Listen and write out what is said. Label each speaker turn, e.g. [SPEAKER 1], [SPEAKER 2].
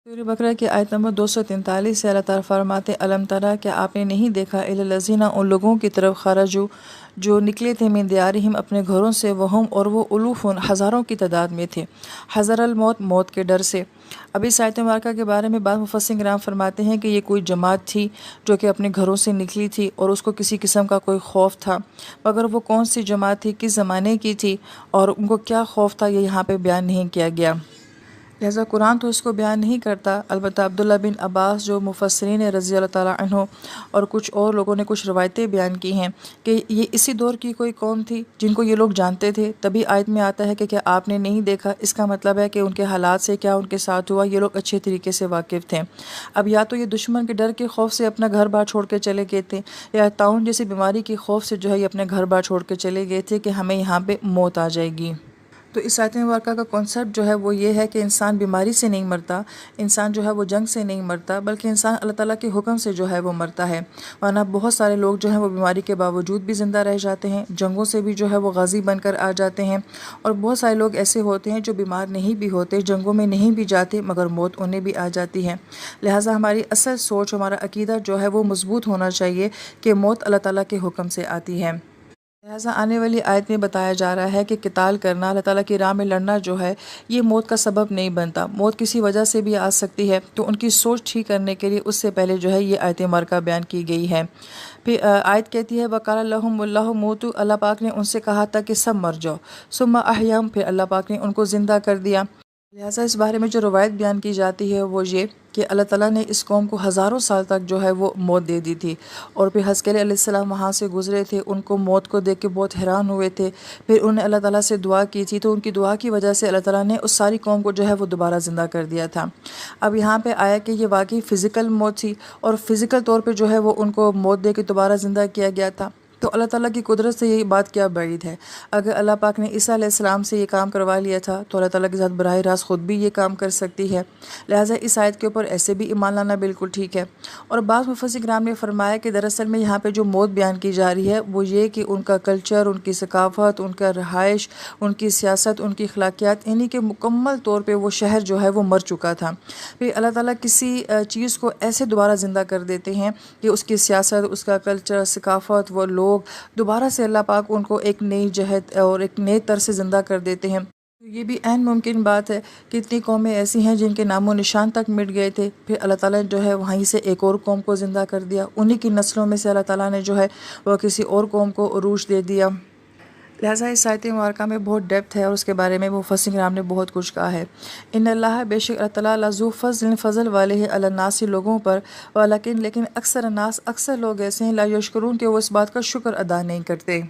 [SPEAKER 1] سورہ بقرہ کی آیت نمبر 243 سے اللہ تعالیٰ فرماتے ہیں الم ترا کہ آپ نے نہیں دیکھا الی الذین ان لوگوں کی طرف خرجوا جو نکلے تھے من دیارہم اپنے گھروں سے وہم اور وہ الوف ہزاروں کی تعداد میں تھے حذر الموت موت کے ڈر سے۔ اب اس آیت مبارکہ کے بارے میں بعض مفسرین کرام فرماتے ہیں کہ یہ کوئی جماعت تھی جو کہ اپنے گھروں سے نکلی تھی اور اس کو کسی قسم کا کوئی خوف تھا، مگر وہ کون سی جماعت تھی، کس زمانے کی تھی اور ان کو کیا خوف تھا، یہ یہاں پہ بیان نہیں کیا گیا، لہٰذا قرآن تو اس کو بیان نہیں کرتا۔ البتہ عبداللہ بن عباس جو مفسرین رضی اللہ تعالیٰ عنہ اور کچھ اور لوگوں نے کچھ روایتیں بیان کی ہیں کہ یہ اسی دور کی کوئی قوم تھی جن کو یہ لوگ جانتے تھے، تبھی آیت میں آتا ہے کہ کیا آپ نے نہیں دیکھا، اس کا مطلب ہے کہ ان کے حالات سے کیا ان کے ساتھ ہوا یہ لوگ اچھے طریقے سے واقف تھے۔ اب یا تو یہ دشمن کے ڈر کے خوف سے اپنا گھر بار چھوڑ کے چلے گئے تھے، یا طاعون جیسی بیماری کے خوف سے جو ہے یہ اپنے گھر بار چھوڑ کے چلے گئے تھے کہ ہمیں یہاں پہ موت آ جائے گی۔ تو اس آیت مبارکہ کا کانسیپٹ جو ہے وہ یہ ہے کہ انسان بیماری سے نہیں مرتا، انسان جو ہے وہ جنگ سے نہیں مرتا، بلکہ انسان اللہ تعالیٰ کے حکم سے جو ہے وہ مرتا ہے، ورنہ بہت سارے لوگ جو ہیں وہ بیماری کے باوجود بھی زندہ رہ جاتے ہیں، جنگوں سے بھی جو ہے وہ غازی بن کر آ جاتے ہیں، اور بہت سارے لوگ ایسے ہوتے ہیں جو بیمار نہیں بھی ہوتے، جنگوں میں نہیں بھی جاتے، مگر موت انہیں بھی آ جاتی ہے۔ لہٰذا ہماری اصل سوچ، ہمارا عقیدہ جو ہے وہ مضبوط ہونا چاہیے کہ موت اللہ تعالیٰ کے حکم سے آتی ہے۔ لہٰذا آنے والی آیت میں بتایا جا رہا ہے کہ قتال کرنا، اللہ تعالیٰ کی راہ میں لڑنا جو ہے یہ موت کا سبب نہیں بنتا، موت کسی وجہ سے بھی آ سکتی ہے، تو ان کی سوچ ٹھیک کرنے کے لیے اس سے پہلے جو ہے یہ آیت مبارکہ بیان کی گئی ہے۔ پھر آیت کہتی ہے وَقَالَ لَهُمُ اللَّهُ مُوتُوا، اللہ پاک نے ان سے کہا تھا کہ سب مر جاؤ، ثُمَّ أَحْيَاهُمْ، پھر اللہ پاک نے ان کو زندہ کر دیا۔ لہٰذا اس بارے میں جو روایت بیان کی جاتی ہے وہ یہ کہ اللہ تعالیٰ نے اس قوم کو ہزاروں سال تک جو ہے وہ موت دے دی تھی، اور پھر حزقیل علیہ السلام وہاں سے گزرے تھے، ان کو موت کو دیکھ کے بہت حیران ہوئے تھے، پھر انہوں نے اللہ تعالیٰ سے دعا کی تھی، تو ان کی دعا کی وجہ سے اللہ تعالیٰ نے اس ساری قوم کو جو ہے وہ دوبارہ زندہ کر دیا تھا۔ اب یہاں پہ آیا کہ یہ واقعی فزیکل موت تھی، اور فزیکل طور پہ جو ہے وہ ان کو موت دے کے دوبارہ زندہ کیا گیا تھا، تو اللہ تعالیٰ کی قدرت سے یہ بات کیا بعید ہے۔ اگر اللہ پاک نے عیسیٰ علیہ السلام سے یہ کام کروا لیا تھا تو اللہ تعالیٰ کے ساتھ براہ راست خود بھی یہ کام کر سکتی ہے، لہٰذا اس آیت کے اوپر ایسے بھی ایمان لانا بالکل ٹھیک ہے۔ اور بعض مفسرین کرام نے فرمایا کہ دراصل میں یہاں پہ جو موت بیان کی جا رہی ہے وہ یہ کہ ان کا کلچر، ان کی ثقافت، ان کا رہائش، ان کی سیاست، ان کی اخلاقیات، یعنی کہ مکمل طور پہ وہ شہر جو ہے وہ مر چکا تھا، پھر اللہ تعالیٰ کسی چیز کو ایسے دوبارہ زندہ کر دیتے ہیں کہ اس کی سیاست، اس کا کلچر، ثقافت، وہ لوگ دوبارہ سے اللہ پاک ان کو ایک نئی جہت اور ایک نئے طرز سے زندہ کر دیتے ہیں۔ یہ بھی عین ممکن بات ہے کہ اتنی قومیں ایسی ہیں جن کے نام و نشان تک مٹ گئے تھے، پھر اللہ تعالیٰ نے جو ہے وہیں سے ایک اور قوم کو زندہ کر دیا، انہی کی نسلوں میں سے اللہ تعالیٰ نے جو ہے وہ کسی اور قوم کو عروج دے دیا۔ لہٰذا اس آیت مبارکہ میں بہت ڈیپتھ ہے اور اس کے بارے میں مفسرین کرام نے بہت کچھ کہا ہے۔ ان اللہ، بے شک اللہ تعالیٰ لذو فضل، فضل والے ہے علی الناس لوگوں پر، لیکن اکثر الناس، اکثر لوگ ایسے ہیں لا یشکرون کہ وہ اس بات کا شکر ادا نہیں کرتے۔